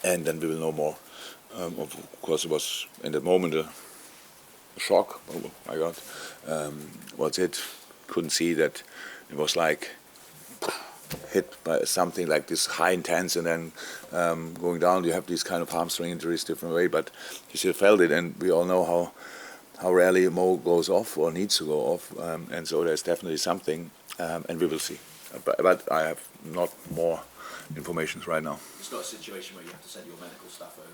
and then we will know more. Of course, it was in that moment a shock. Oh my God, what's it? Couldn't see that it was like hit by something like this high intense and then going down. You have these kind of hamstring injuries different way, but you still felt it, and we all know how rarely Mo goes off or needs to go off, and so there's definitely something, and we will see. But I have not more information right now. It's not a situation where you have to send your medical staff over.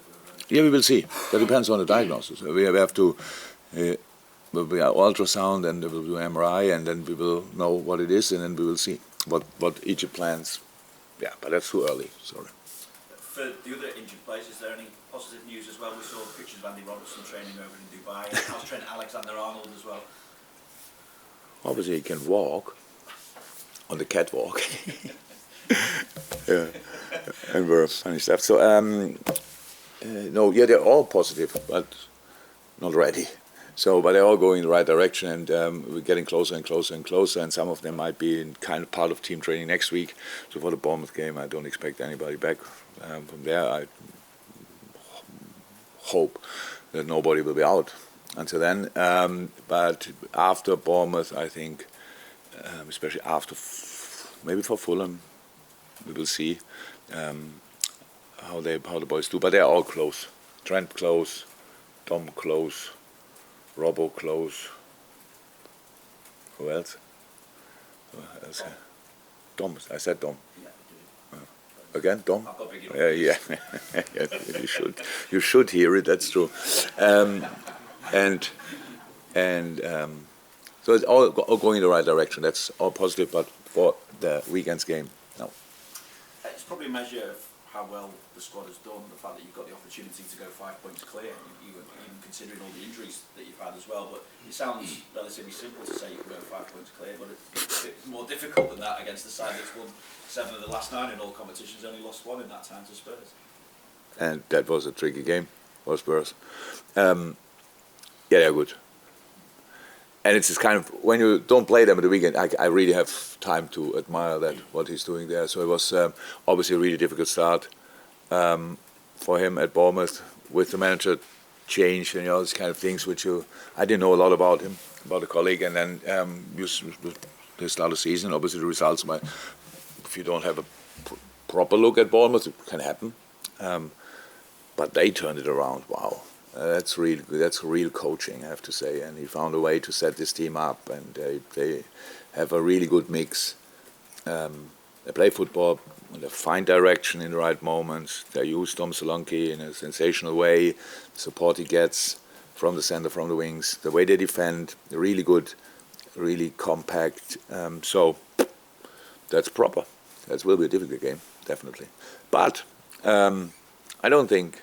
Yeah, we will see. That depends on the diagnosis. We have to. Will be ultrasound and we will do MRI, and then we will know what it is, and then we will see what each plans. Yeah, but that's too early. Sorry. For the other injured players, is there any positive news as well? We saw pictures of Andy Robertson training over in Dubai. How's Trent Alexander-Arnold as well? Obviously, he can walk on the catwalk. Yeah, and very funny stuff. So no, yeah, they're all positive, but not ready. So, but they're all going in the right direction, and we're getting closer and closer and closer. And some of them might be in kind of part of team training next week. So for the Bournemouth game, I don't expect anybody back from there. I hope that nobody will be out until then. But after Bournemouth, I think, especially after maybe for Fulham, we will see how the boys do. But they're all close. Trent close, Tom close. Robbo close. Who else? Dom. I said Dom. Yeah, again, Dom? Yeah. Yeah. You should hear it. That's true. And so it's all going in the right direction. That's all positive. But for the weekend's game, no. It's probably a measure of how well the squad has done, the fact that you've got the opportunity to go 5 points clear, even considering all the injuries that you've had as well. But it sounds relatively simple to say you can go 5 points clear, but it's more difficult than that against the side that's won 7 of the last 9 in all competitions, only lost 1 in that time to Spurs. And that was a tricky game for Spurs. Yeah, they're good. And it's just kind of, when you don't play them at the weekend, I really have time to admire that, what he's doing there. So it was obviously a really difficult start for him at Bournemouth with the manager change and all these kind of things, which I didn't know a lot about him, about a colleague. And then the start of the season, obviously the results, if you don't have a proper look at Bournemouth, it can happen. But they turned it around. Wow. That's real coaching, I have to say, and he found a way to set this team up, and they have a really good mix. They play football in a fine direction in the right moments. They use Dominic Solanke in a sensational way. The support he gets from the center, from the wings, the way they defend, really good, really compact. So that's proper. That will be a difficult game, definitely. But I don't think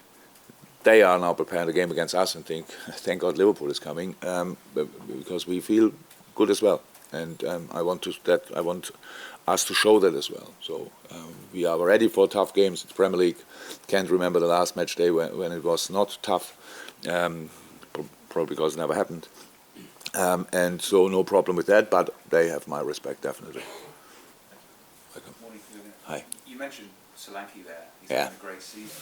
they are now preparing the game against us and think, thank God Liverpool is coming, because we feel good as well, and I want us to show that as well. So we are ready for tough games. It's Premier League. Can't remember the last match day when it was not tough, probably because it never happened, and so no problem with that. But they have my respect, definitely. Welcome. Morning, Jurgen. Hi. You mentioned Solanke there. He's had a great season.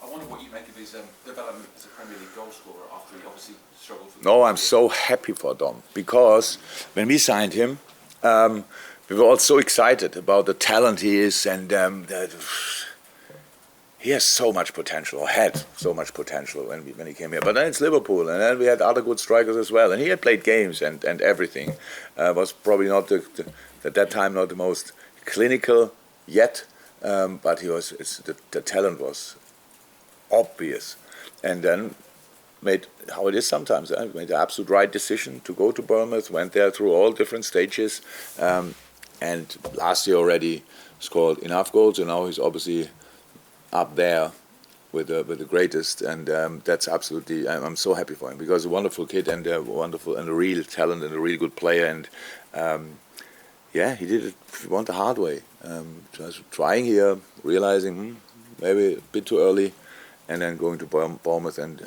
I wonder what you make of his development as a Premier League goal scorer after he obviously struggled for. No, I'm so happy for Dom, because when we signed him, we were all so excited about the talent he is, and that he has so much potential, or had so much potential when he came here. But then it's Liverpool, and then we had other good strikers as well, and he had played games and everything. Was probably not at that time not the most clinical yet, but he was. The talent was obvious, and then made how it is sometimes. Made the absolute right decision to go to Bournemouth. Went there through all different stages, and last year already scored enough goals, and now he's obviously up there with the greatest. And that's absolutely. I'm so happy for him, because he's a wonderful kid and a wonderful and a real talent and a really good player. And yeah, he did it. He went the hard way. Just trying here, realizing maybe a bit too early. And then going to Bournemouth and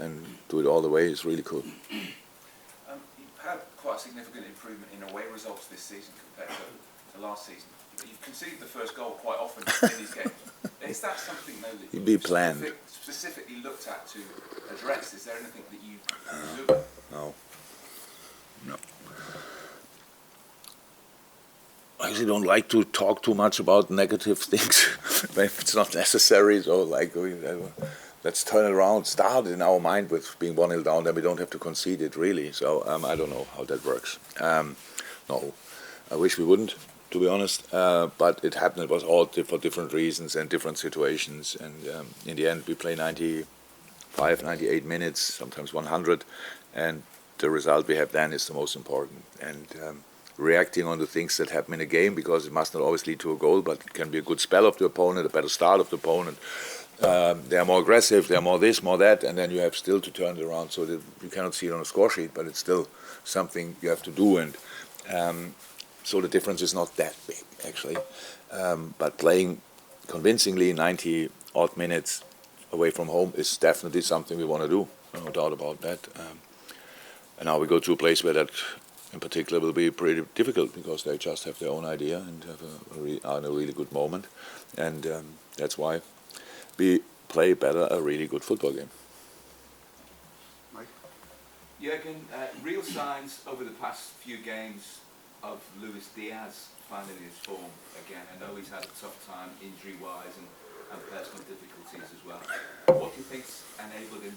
do it all the way is really cool. You've had quite a significant improvement in away results this season compared to last season. you've conceded the first goal quite often in these games. Is that something though that It'd be planned. Specifically looked at to address? Is there anything that you do? No. I actually don't like to talk too much about negative things if it's not necessary. So let's turn it around. Start in our mind with being 1-0 down, then we don't have to concede it really. So I don't know how that works. No, I wish we wouldn't, to be honest. But it happened. It was all for different reasons and different situations. And in the end, we play 95, 98 minutes, sometimes 100, and the result we have then is the most important. And reacting on the things that happen in a game, because it must not always lead to a goal, but it can be a good spell of the opponent, a better start of the opponent. They are more aggressive, they are more this, more that, and then you have still to turn it around so that you cannot see it on a score sheet, but it's still something you have to do. And so the difference is not that big, actually. But playing convincingly 90-odd minutes away from home is definitely something we want to do, no doubt about that. And now we go to a place where that in particular will be pretty difficult, because they just have their own idea and are in a really good moment, and that's why we play better a really good football game. Mike? Jurgen, real signs over the past few games of Luis Diaz finding his form again. I know he's had a tough time injury-wise and personal difficulties as well. What do you think's enabled him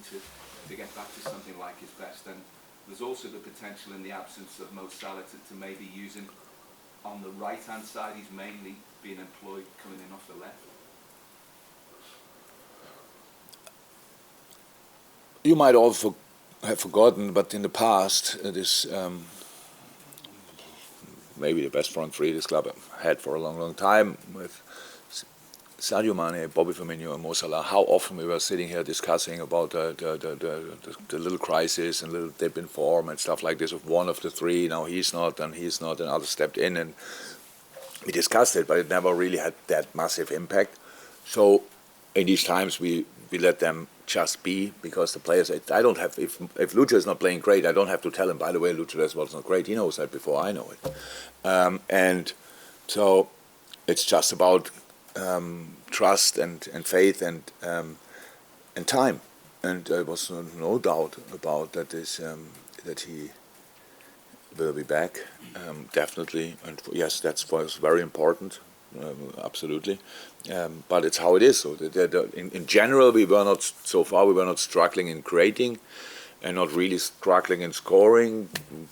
to get back to something like his best? And there's also the potential in the absence of Mo Salah to maybe use him on the right-hand side. He's mainly being employed coming in off the left. You might all have forgotten, but in the past, it is maybe the best front three this club had for a long, long time, with Sadio Mane, Bobby Firmino and Mo Salah. How often we were sitting here discussing about the little crisis and little dip in form and stuff like this of one of the three. Now he's not, and others stepped in, and we discussed it, but it never really had that massive impact. So in these times we let them just be, because the players, I don't have, if Lucha is not playing great, I don't have to tell him, by the way, Lucha was not great. He knows that before I know it. And so it's just about trust and faith and time, and there was no doubt about that. That he will be back, definitely, and yes, that's for us very important, absolutely. But it's how it is. So in general, we were not struggling in creating, and not really struggling in scoring.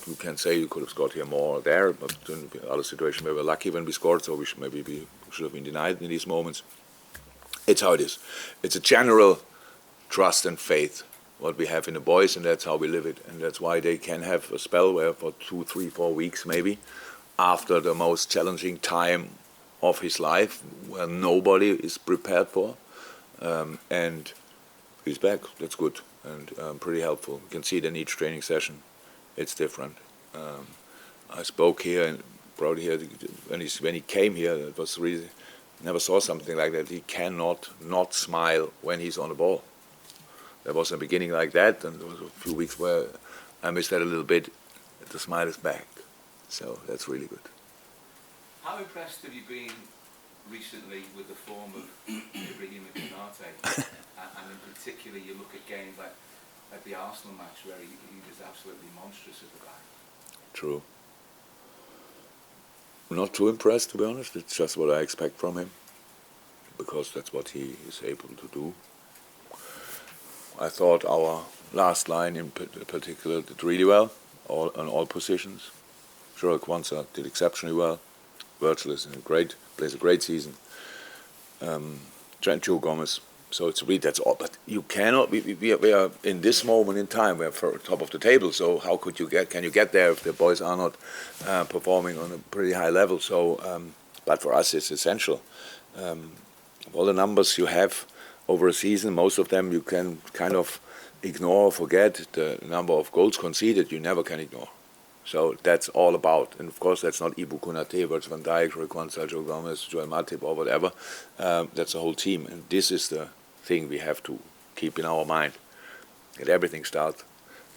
You can say you could have scored here more or there, but in the other situation we were lucky when we scored, so we should have been denied in these moments. It's how it is. It's a general trust and faith what we have in the boys, and that's how we live it. And that's why they can have a spell where for 2, 3, 4 weeks maybe, after the most challenging time of his life, where nobody is prepared for, and he's back. That's good and pretty helpful. You can see it in each training session. It's different. I spoke here and brought here when he came here. It was really, never saw something like that. He cannot not smile when he's on the ball. There was a beginning like that, and there was a few weeks where I missed that a little bit. The smile is back, so that's really good. How impressed have you been recently with the form of Ibrahim Konate? And in particular, you look at games like the Arsenal match where he was absolutely monstrous at the back. True. Not too impressed, to be honest. It's just what I expect from him, because that's what he is able to do. I thought our last line in particular did really well, on all positions. Jurgen Klopp did exceptionally well. Virgil is plays a great season. Joe Gomez. So it's really, that's all. But you cannot. We are in this moment in time. We're for top of the table. So how can you get there if the boys are not performing on a pretty high level? So, but for us, it's essential. All the numbers you have over a season, most of them you can kind of ignore or forget. The number of goals conceded, you never can ignore. So that's all about, and of course that's not Ibu Konate, Virgil van Dijk, Requansal, Joe Gomez, Joel Matip, or whatever. That's the whole team, and this is the thing we have to keep in our mind. That everything starts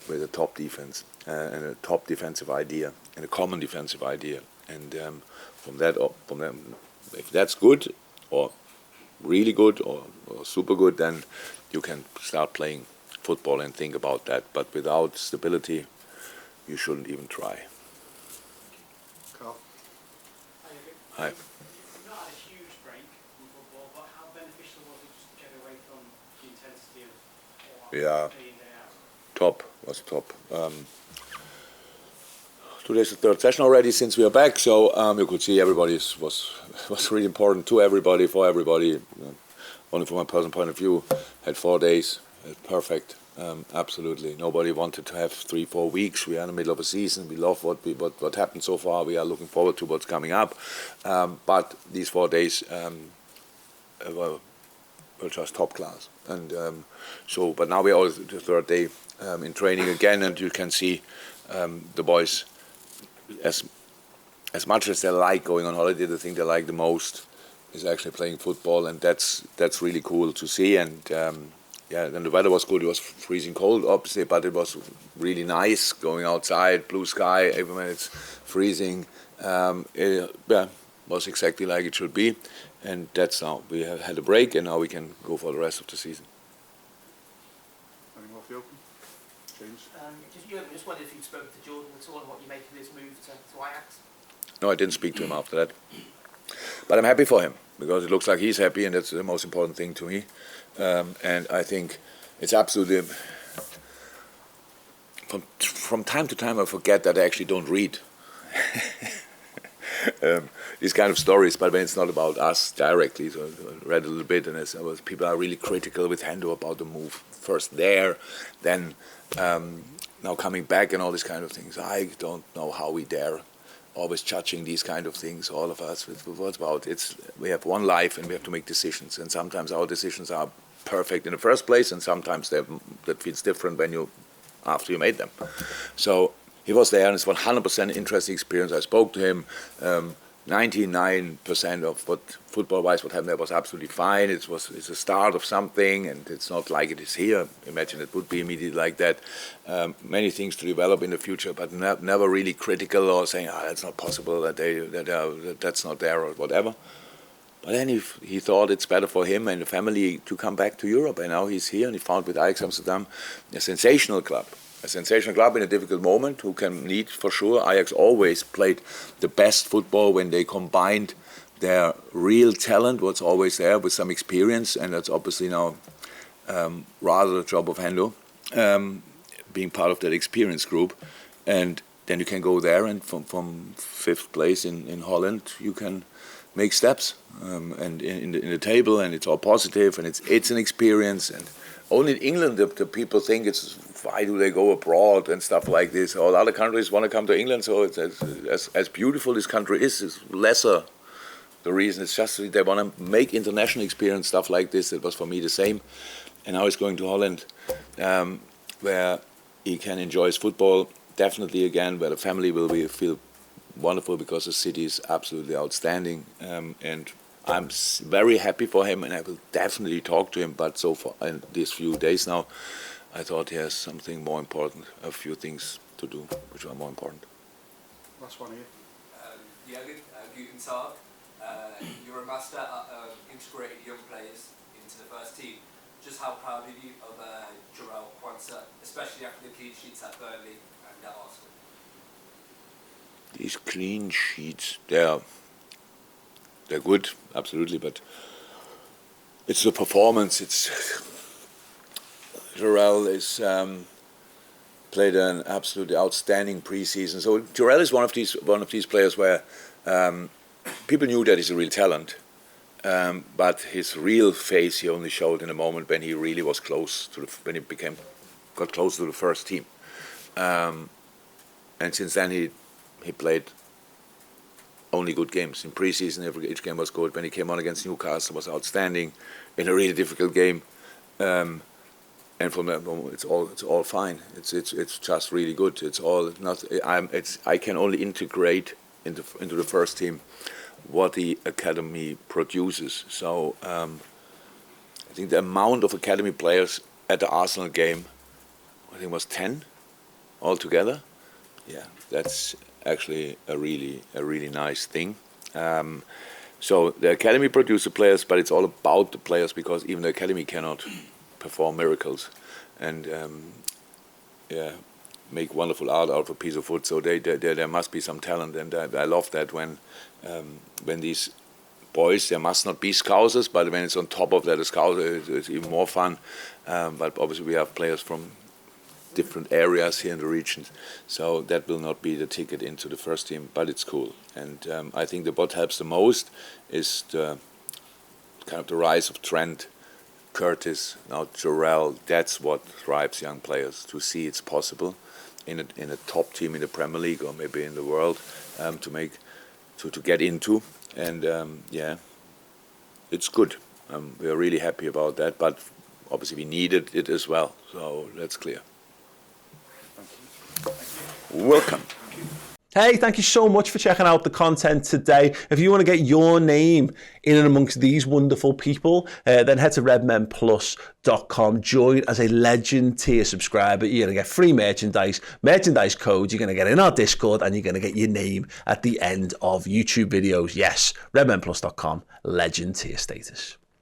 with a top defense and a top defensive idea and a common defensive idea, and from if that's good or really good or super good, then you can start playing football and think about that. But without stability, you shouldn't even try. Carl. Hi. You've not had a huge break in football, but how beneficial was it just to get away from the intensity of all that day in, day out? Was top. Today's the third session already since we are back, so you could see everybody was really important to everybody, for everybody. Only from my personal point of view, had 4 days, perfect. Absolutely, nobody wanted to have 3-4 weeks. We are in the middle of a season. We love what happened so far. We are looking forward to what's coming up. But these 4 days were just top class. And but now we are the third day in training again, and you can see the boys, as much as they like going on holiday, the thing they like the most is actually playing football, and that's really cool to see. And then the weather was good. It was freezing cold, obviously, but it was really nice going outside, blue sky, even when it's freezing. Was exactly like it should be, and that's now. We have had a break, and now we can go for the rest of the season. Any more for you? James? Just wondered if you'd spoken to Jordan at all and what you make of his move to Ajax? No, I didn't speak to him after that. But I'm happy for him, because it looks like he's happy, and that's the most important thing to me. And I think it's absolutely... From time to time I forget that I actually don't read these kind of stories, but when it's not about us directly, so I read a little bit, and people are really critical with Hendo about the move. First there, then now coming back and all these kind of things. I don't know how we dare always judging these kind of things, all of us. What's about? We have one life and we have to make decisions, and sometimes our decisions are perfect in the first place, and sometimes that feels different after you made them. So he was there, and it's 100% interesting experience. I spoke to him. 99% of what football-wise what happened there was absolutely fine. It's a start of something, and it's not like it is here. Imagine it would be immediately like that. Many things to develop in the future, but never really critical or saying, that's not possible, that's not there or whatever. But then he thought it's better for him and the family to come back to Europe, and now he's here, and he found with Ajax Amsterdam a sensational club. A sensational club in a difficult moment, who can lead for sure. Ajax always played the best football when they combined their real talent, what's always there, with some experience, and that's obviously now rather the job of Hendo, being part of that experience group. And then you can go there, and from fifth place in Holland, you can make steps and in the table, and it's all positive, and it's an experience. And only in England the people think why do they go abroad and stuff like this. All other countries want to come to England, so it's as beautiful this country is lesser the reason. It's just they want to make international experience, stuff like this. It was for me the same. And now he's going to Holland, where he can enjoy his football, definitely again, where the family will feel wonderful, because the city is absolutely outstanding. And I'm very happy for him, and I will definitely talk to him. But so far, in these few days now, I thought he has something more important, a few things to do, which are more important. Last one here. Jurgen, guten Tag. You're a master at integrating young players into the first team. Just how proud are you of Jarell Quansah, especially after the clean sheets at Burnley and at Arsenal? These clean sheets, they're good, absolutely, but it's the performance. Jarell is played an absolutely outstanding preseason. So Jarell is one of these players where people knew that he's a real talent, but his real face he only showed in a moment when he really was close to when he got close to the first team, and since then he played only good games. In preseason, each game was good. When he came on against Newcastle, was outstanding in a really difficult game. And from that moment, it's all fine. It's just really good. It's all not. I can only integrate into the first team what the academy produces. So I think the amount of academy players at the Arsenal game, I think was 10 altogether. Yeah, that's actually a really nice thing. So the academy produce the players, but it's all about the players, because even the academy cannot perform miracles and make wonderful art out of a piece of wood. So there must be some talent, and I love that when these boys, there must not be Scousers, but when it's on top of that a Scouser, it's even more fun. But obviously we have players from different areas here in the region, so that will not be the ticket into the first team, but it's cool. And I think that what helps the most is the kind of the rise of Trent, Curtis, now Jarrell. That's what drives young players to see it's possible in a top team in the Premier League or maybe in the world to get into. And it's good. We are really happy about that, but obviously we needed it as well, so that's clear. Welcome. Hey, thank you so much for checking out the content today. If you want to get your name in and amongst these wonderful people, then head to redmenplus.com. Join as a legend tier subscriber. You're going to get free merchandise codes. You're going to get in our Discord, and you're going to get your name at the end of YouTube videos. Yes, redmenplus.com, legend tier status.